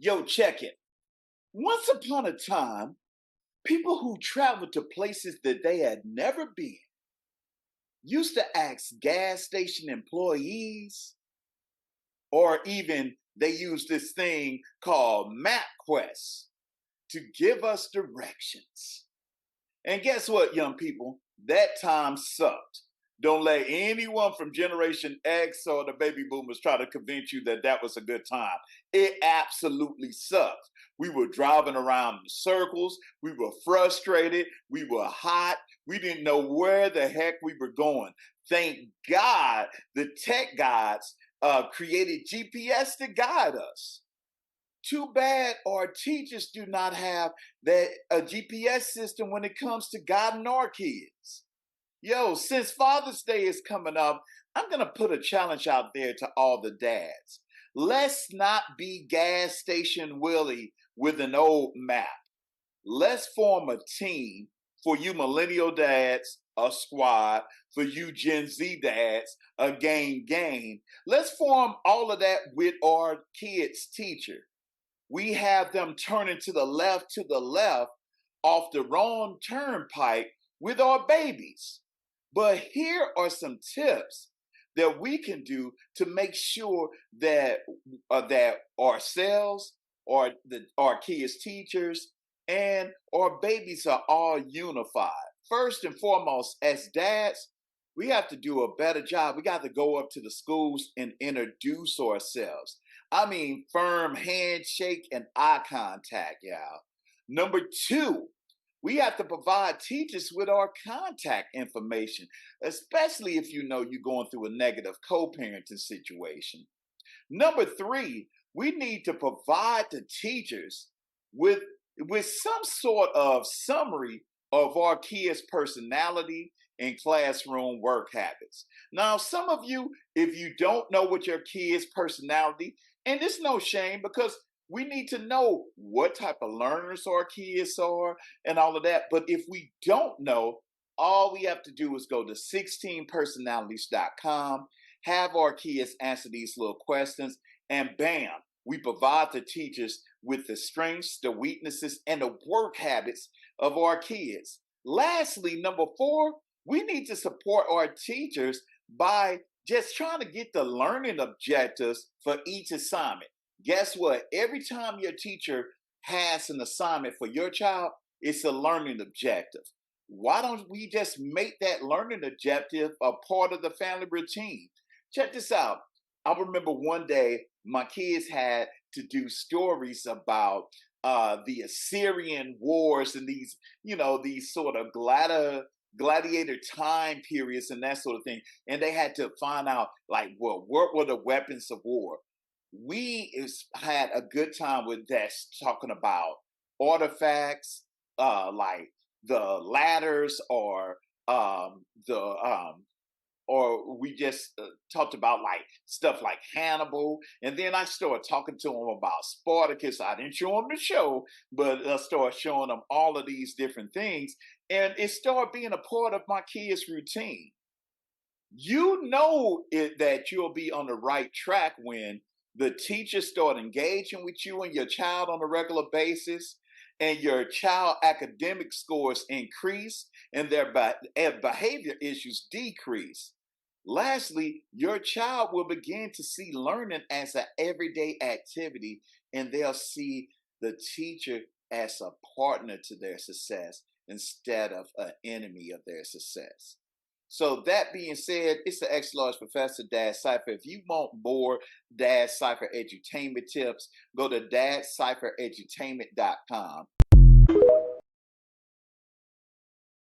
Yo, check it. Once upon a time, people who traveled to places that they had never been used to ask gas station employees, or even they used this thing called MapQuest to give us directions. And guess what, young people? That time sucked. Don't let anyone from Generation X or the baby boomers try to convince you that that was a good time. It absolutely sucked. We were driving around in circles. We were frustrated. We were hot. We didn't know where the heck we were going. Thank God the tech gods created GPS to guide us. Too bad our teachers do not have that a GPS system when it comes to guiding our kids. Yo, since Father's Day is coming up, I'm going to put a challenge out there to all the dads. Let's not be gas station Willie with an old map. Let's form a team for you millennial dads, a squad, for you Gen Z dads, a gang. Let's form all of that with our kids' teacher. We have them turning to the left off the wrong turnpike with our babies. But here are some tips that we can do to make sure that that ourselves, or our kids' teachers, and our babies are all unified. First and foremost, as dads, we have to do a better job. We got to go up to the schools and introduce ourselves. I mean, firm handshake and eye contact, y'all. Number two, we have to provide teachers with our contact information, especially if you know you're going through a negative co-parenting situation. Number three, we need to provide the teachers with some sort of summary of our kids' personality and classroom work habits. Now, some of you, if you don't know what your kids' personality, and it's no shame because we need to know what type of learners our kids are and all of that. But if we don't know, all we have to do is go to 16personalities.com, have our kids answer these little questions, and bam, we provide the teachers with the strengths, the weaknesses, and the work habits of our kids. Lastly, number four, we need to support our teachers by just trying to get the learning objectives for each assignment. Guess what? Every time your teacher has an assignment for your child, it's a learning objective. Why don't we just make that learning objective a part of the family routine? Check this out. I remember one day my kids had to do stories about the Assyrian wars and these sort of gladiator time periods and that sort of thing. And they had to find out, like, well, what were the weapons of war? Had a good time with that, talking about artifacts, like the ladders, or we just talked about like stuff like Hannibal. And then I started talking to them about Spartacus. I didn't show them the show, but I started showing them all of these different things. And it started being a part of my kids' routine. You know that you'll be on the right track when the teachers start engaging with you and your child on a regular basis, and your child academic scores increase and their behavior issues decrease. Lastly, your child will begin to see learning as an everyday activity, and they'll see the teacher as a partner to their success instead of an enemy of their success. So that being said, it's the X-Large Professor Dad Cypher. If you want more Dad Cypher edutainment tips, go to dadcypheredutainment.com.